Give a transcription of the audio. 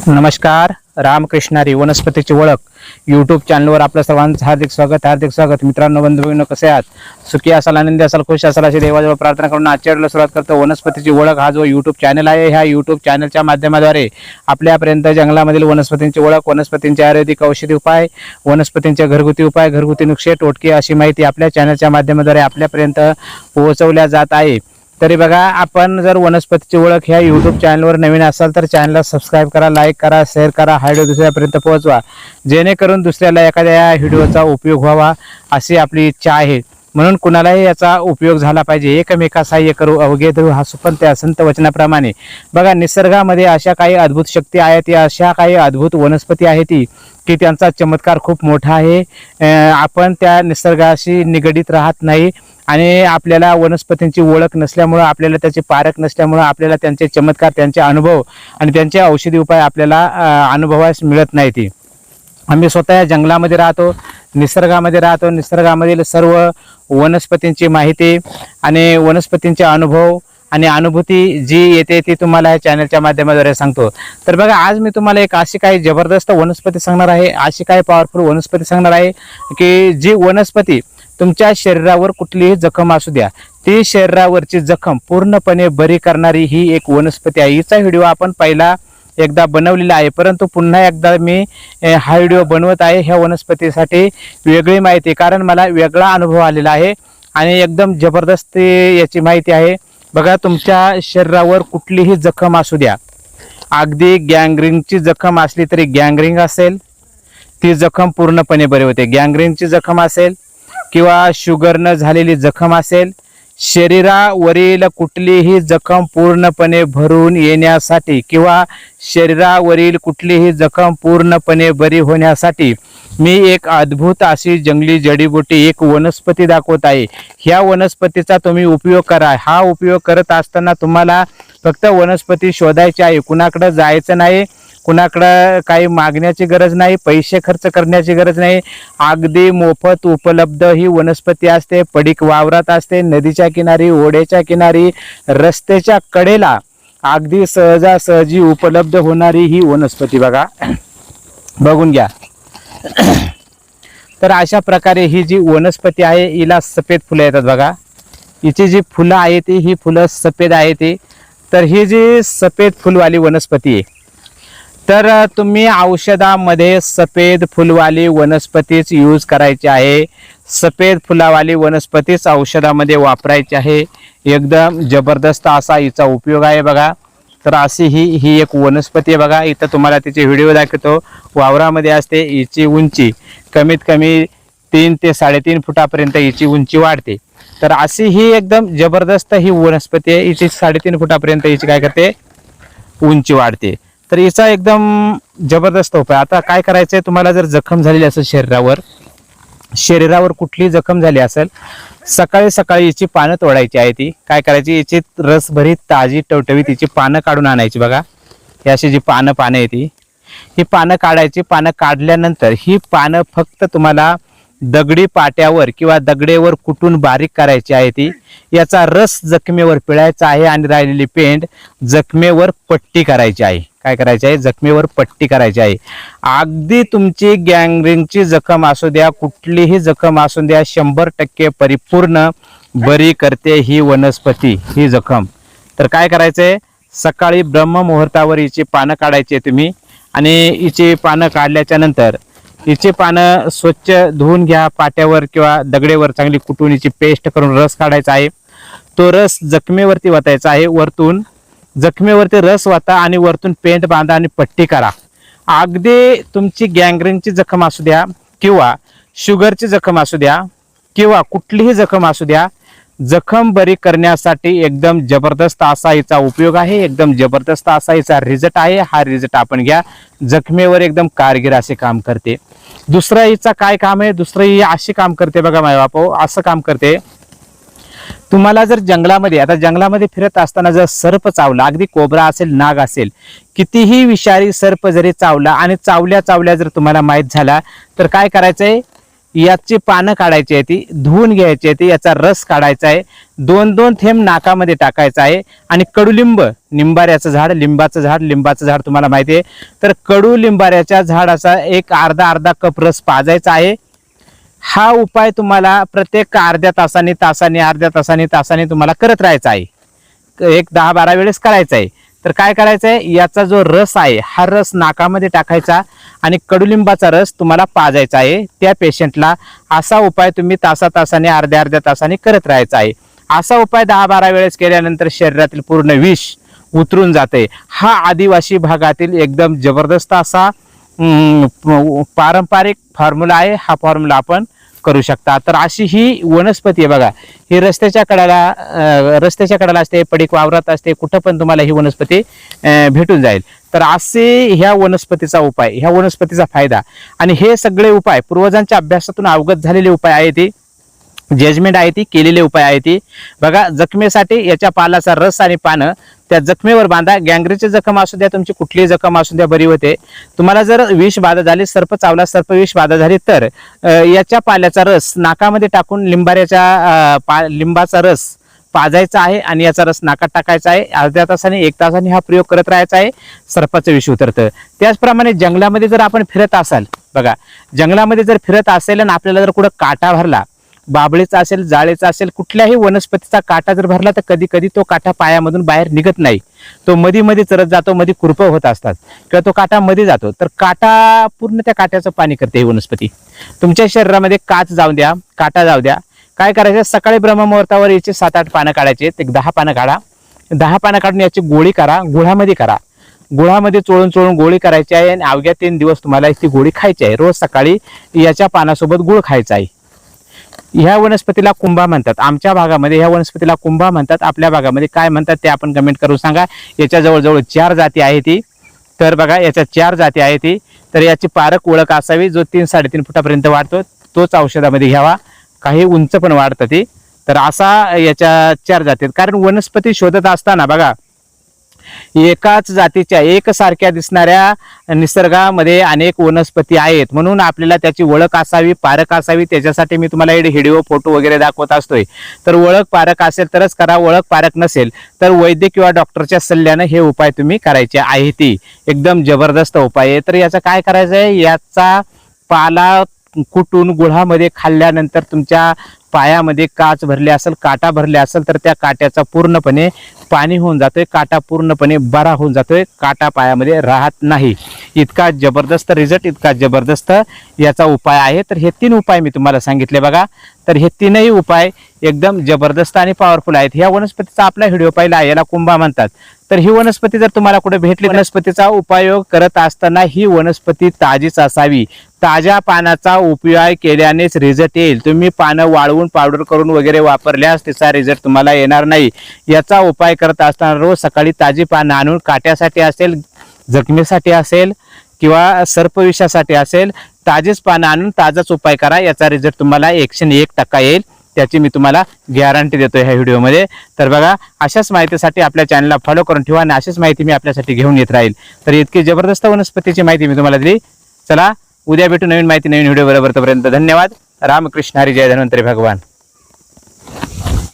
नमस्कार. रामकृष्णारी वनस्पतीची ओळख यूट्यूब चॅनलवर आपलं सर्वांचं हार्दिक स्वागत. मित्रांनो, बंधू भगिनींनो, कसे आहात? सुखी असाल, आनंदी असाल, खुश असाल अशी देवाजवळ प्रार्थना करून आजच्या व्हिडिओला सुरुवात करतो. वनस्पतीची ओळख हा जो यूट्यूब चॅनल आहे, ह्या यूट्यूब चॅनलच्या माध्यमाद्वारे आपल्यापर्यंत जंगलामधील वनस्पतींची ओळख, वनस्पतींचे आयुर्वेदिक औषधी उपाय, वनस्पतींचे घरगुती उपाय, घरगुती नुस्खे, टोटके अशी माहिती आपल्या चॅनलच्या माध्यमाद्वारे आपल्यापर्यंत पोहोचवल्या जात आहे. तरी बघा, आपण जर वनस्पतीची ओळख ह्या यूट्यूब चॅनलवर नवीन असाल तर चॅनलला सबस्क्राईब करा, लाईक करा, शेअर करा, हा व्हिडिओ दुसऱ्यापर्यंत पोहोचवा, जेणेकरून दुसऱ्याला एखाद्या व्हिडिओचा उपयोग व्हावा अशी आपली इच्छा आहे. म्हणून कुणालाही याचा उपयोग झाला पाहिजे. एकमेका सहाय्य करू अवघे धरू हा सुपंत त्या संत वचनाप्रमाणे. बघा, निसर्गामध्ये अशा काही अद्भुत शक्ती आहेत, अशा काही अद्भुत वनस्पती आहेत की त्यांचा चमत्कार खूप मोठा आहे. आपण त्या निसर्गाशी निगडीत राहत नाही आणि आपल्याला वनस्पतींची ओळख नसल्यामुळं, आपल्याला त्याचे पारख नसल्यामुळं आपल्याला त्यांचे चमत्कार, त्यांचे अनुभव आणि त्यांचे औषधी उपाय आपल्याला अनुभवास मिळत नाहीत. आम्ही स्वतः या जंगलामध्ये राहतो, निसर्गामध्ये राहतो. निसर्गामधील सर्व वनस्पतींची माहिती आणि वनस्पतींचे अनुभव आणि अनुभूती जी येते ती तुम्हाला या चॅनलच्या माध्यमाद्वारे सांगतो. तर बघा, आज मी तुम्हाला एक अशी काही जबरदस्त वनस्पती सांगणार आहे, अशी काही पॉवरफुल वनस्पती सांगणार आहे की जी वनस्पती तुमच्या शरीरावर कुठलीही जखम असू द्या, ती शरीरावरची जखम पूर्णपणे बरी करणारी ही एक वनस्पती आहे. हिचा व्हिडिओ आपण पहिला एकदा बनवलेला आहे, परंतु पुन्हा एकदा मी हा व्हिडिओ बनवत आहे ह्या वनस्पतीसाठी वेगळी माहिती, कारण मला वेगळा अनुभव आलेला आहे आणि एकदम जबरदस्त याची माहिती आहे. बघा, तुमच्या शरीरावर कुठलीही जखम असू द्या, अगदी गँग्रीनची जखम असली तरी, गँग्रीन असेल ती जखम पूर्णपणे बरी होते. गँग्रीनची जखम असेल किंवा शुगरनं झालेली जखम असेल, शरीरावरील कुठलीही जखम पूर्णपणे भरून येण्यासाठी किंवा शरीरावरील कुठलीही जखम पूर्णपणे बरी होण्यासाठी मी एक अद्भुत अशी जंगली जडीबुटी, एक वनस्पती दाखवत आहे. ह्या वनस्पतीचा तुम्ही उपयोग करा. हा उपयोग करत असताना तुम्हाला फक्त वनस्पती शोधायची आहे, कुणाकडे जायचं नाही, कुणाकडं काही मागण्याची गरज नाही, पैसे खर्च करण्याची गरज नाही. अगदी मोफत उपलब्ध ही वनस्पती असते. पडीक वावरात असते, नदीच्या किनारी, ओढ्याच्या किनारी, रस्त्याच्या कडेला अगदी सहजासहजी उपलब्ध होणारी ही वनस्पती बघा, बघून घ्या. तर अशा प्रकारे ही जी वनस्पती आहे, हिला सफेद फुलं येतात बघा. हिची जी फुलं आहेत ही फुलं सफेद आहेत. तर ही जी सफेद फुलवाली वनस्पती आहे, तर तुम्ही औषधामध्ये सफेद फुलवाली वनस्पतीच यूज करायची आहे. सफेद फुलावाली वनस्पतीच औषधामध्ये वापरायची आहे. एकदम जबरदस्त असा हिचा उपयोग आहे बघा. तर अशी ही एक वनस्पती आहे बघा. इथं तुम्हाला तिचे व्हिडिओ दाखवतो. वावरामध्ये असते. हिची उंची कमीत कमी 3 ते 3.5 फुटापर्यंत हिची उंची वाढते. तर अशी ही एकदम जबरदस्त ही वनस्पती आहे. हिची 3.5 फुटापर्यंत हिची काय करते, उंची वाढते. तर हिचा एकदम जबरदस्त उपाय. आता काय करायचंय, तुम्हाला जर जखम झालेली असेल शरीरावर कुठली जखम झाली असेल, सकाळी सकाळी हिची पानं तोडायची आहे. ती काय करायची, हिची रसभरीत ताजी टवटवीत हिची पानं काढून आणायची बघा. ही अशी जी पानं आहे ही पानं काढायची. पानं काढल्यानंतर ही पानं फक्त तुम्हाला दगडी पाट्यावर किंवा दगडेवर कुटून बारीक करायची आहे. ती याचा रस जखमेवर पिळायचा आहे आणि राहिलेली पेंड जखमेवर पट्टी करायची आहे. काय करायचे आहे, जखमेवर पट्टी करायची आहे. अगदी तुमची गँग्रीनची जखम असू द्या, कुठलीही जखम असू द्या, 100% परिपूर्ण बरी करते ही वनस्पती, ही जखम. तर काय करायचंय, सकाळी ब्रह्ममुहूर्तावर हिची पानं काढायची तुम्ही आणि हिची पानं काढल्याच्या नंतर हिची पानं स्वच्छ धुवून घ्या. पाट्यावर किंवा दगडेवर चांगली कुटून हिची पेस्ट करून रस काढायचा आहे. तो रस जखमेवरती वतायचा आहे. वरतून जखमेवरती रस वाता आणि वरतून पेंट बांधा आणि पट्टी करा. अगदी तुमची गँग्रीनची जखम असू द्या किंवा शुगरची जखम असू द्या किंवा कुठलीही जखम असू द्या, जखम बरी करण्यासाठी एकदम जबरदस्त असा हिचा उपयोग आहे. एकदम जबरदस्त असा हिचा रिझल्ट आहे. हा रिझल्ट आपण घ्या. जखमेवर एकदम कारगर असे काम करते. दुसरं हिचा काय काम आहे, दुसरं ही अशी काम करते बघा माय बापो, असं काम करते. तुम्हाला जर जंगलामध्ये, आता जंगलामध्ये फिरत असताना जर सर्प चावला, अगदी कोबरा असेल, नाग असेल, कितीही विषारी सर्प जरी चावला आणि चावल्या जर तुम्हाला माहित झाला, तर काय करायचंय, याची पानं काढायची आहे, ती धुवून घ्यायची आहे, ती याचा रस काढायचा आहे, 2-2 थेंब नाकामध्ये टाकायचा आहे. आणि कडुलिंब, लिंबाऱ्याचं झाड, लिंबाचं झाड तुम्हाला माहिती आहे, तर कडुलिंबाऱ्याच्या झाडाचा एक अर्धा कप रस पाजायचा आहे. हा उपाय तुम्हाला प्रत्येक अर्ध्या तासाने तुम्हाला करत राहायचा आहे. एक 10-12 वेळेस करायचा आहे. तर काय करायचं आहे, याचा जो रस आहे हा रस नाकामध्ये टाकायचा आणि कडुलिंबाचा रस तुम्हाला पाजायचा आहे त्या पेशंटला. असा उपाय तुम्ही तासाने अर्ध्या तासाने करत राहायचा आहे. असा उपाय 10-12 वेळेस केल्यानंतर शरीरातील पूर्ण विष उतरून जाते. हा आदिवासी भागातील एकदम जबरदस्त असा पारंपरिक फॉर्म्युला आहे. हा फॉर्म्युला आपण करू शकता. तर अशी ही वनस्पती आहे बघा, ही रस्त्याच्या कडाला असते, पडीक वावरात असते, कुठं पण तुम्हाला ही वनस्पती भेटून जाईल. तर असे ह्या वनस्पतीचा उपाय, ह्या वनस्पतीचा फायदा, आणि हे सगळे उपाय पूर्वजांच्या अभ्यासातून अवगत झालेले उपाय आहे, ती जजमेंट आहे, ती केलेले उपाय आहे. ती बघा, जखमेसाठी याच्या पालाचा रस आणि पानं त्या जखमेवर बांधा. गँग्रीची जखम असू द्या, तुमची कुठलीही जखम असू द्या, बरी होते. तुम्हाला जर विष बाधा झाली, सर्प चावला, सर्प विष बाधा झाली, तर याच्या पाल्याचा रस नाकामध्ये टाकून लिंबाचा रस पाजायचा आहे आणि याचा रस नाकात टाकायचा आहे. अर्ध्या तासाने 1 तासाने हा प्रयोग करत राहायचा आहे. सर्पाचं विष उतरतं. त्याचप्रमाणे जंगलामध्ये जर आपण फिरत असाल, बघा, जंगलामध्ये जर फिरत असेल आणि आपल्याला जर कुठं काटा भरला, बाबळीचा असेल, जाळेचा असेल, कुठल्याही वनस्पतीचा काटा जर भरला, तर कधी कधी तो काटा पायामधून बाहेर निघत नाही, तो मध्ये चरत जातो, मध्ये कुरपं होत असतात किंवा तो काटा मध्ये जातो. तर काटा पूर्ण त्या काट्याचं पाणी करते ही वनस्पती. तुमच्या शरीरामध्ये काच जाऊ द्या, काटा जाऊ द्या, काय करायचं, सकाळी ब्रह्ममुहूर्तावर याची 7-8 पानं काढायची. एक 10 पानं काढा. 10 पानं काढून याची गोळी करा, गुळामध्ये करा. गुळामध्ये चोळून गोळी करायची आहे आणि अवघ्या 3 दिवस तुम्हाला ती गोळी खायची आहे. रोज सकाळी याच्या पानासोबत गुळ खायचा आहे. ह्या वनस्पतीला कुंभा म्हणतात. आमच्या भागामध्ये ह्या वनस्पतीला कुंभा म्हणतात. आपल्या भागामध्ये काय म्हणतात ते आपण कमेंट करून सांगा. याच्या जवळजवळ 4 जाती आहे ती. तर बघा, याच्या 4 जाती आहे ती. तर याची पारक ओळख असावी, जो 3-3.5 फुटापर्यंत वाढतो तोच औषधामध्ये घ्यावा. काही उंच पण वाढतं ती. तर असा याच्या 4 जाती आहेत. कारण वनस्पती शोधत असताना बघा, एकाच जातीच्या एकसारख्या दिसणाऱ्या निसर्गामध्ये अनेक वनस्पती आहेत, म्हणून आपल्याला त्याची ओळख असावी, पारख असावी. त्याच्यासाठी मी तुम्हाला व्हिडिओ, फोटो वगैरे दाखवत असतोय. तर ओळख पारख असेल तरच करा, ओळख पारख नसेल तर वैद्य किंवा डॉक्टरच्या सल्ल्याने हे उपाय तुम्ही करायचे आहे. ती एकदम जबरदस्त उपाय आहे. तर याचं काय करायचं आहे, याचा पाला कुटून गुळामध्ये खाल्ल्यानंतर तुमच्या पायामध्ये काच भरली असेल, काटा भरले असेल, तर त्या काट्याचा पूर्णपणे पाणी होऊन जातोय, काटा पूर्णपणे बरा होऊन जातोय, काटा पायामध्ये राहत नाही. इतका जबरदस्त रिझल्ट, इतका जबरदस्त याचा उपाय आहे. तर हे 3 उपाय मी तुम्हाला सांगितले बघा. तर हे 3ही उपाय एकदम जबरदस्त आणि पॉवरफुल आहेत. ह्या वनस्पतीचा आपला व्हिडिओ पाहिला आहे, याला कुंभा म्हणतात. तर ही वनस्पती जर तुम्हाला कुठे भेटली, वनस्पतीचा उपयोग करत असताना ही वनस्पती ताजीच असावी. ताज्या पानाचा उपयोग केल्यानेच रिझल्ट येईल. तुम्ही पानं वाळवून पावडर करून वगैरे वापरल्यास त्याचा रिझल्ट तुम्हाला येणार नाही. याचा उपाय करत असताना रोज सकाळी ताजी पानं आणून, काट्यासाठी असेल, जखमेसाठी असेल किंवा सर्पविषासाठी असेल, ताजीच पानं आणून ताजाच उपाय करा. याचा रिझल्ट तुम्हाला 101% येईल. त्याची मी तुम्हाला गॅरंटी देतो ह्या व्हिडिओमध्ये. तर बघा, अशाच माहितीसाठी आपल्या चॅनलला फॉलो करून ठेवा आणि अशीच माहिती मी आपल्यासाठी घेऊन येत राहील. तर इतकी जबरदस्त वनस्पतीची माहिती मी तुम्हाला दिली. चला, उद्या भेटू नवीन माहिती, नवीन व्हिडिओ बरोबर. तोपर्यंत धन्यवाद. रामकृष्ण हरी, जय धन्वंतरी भगवान.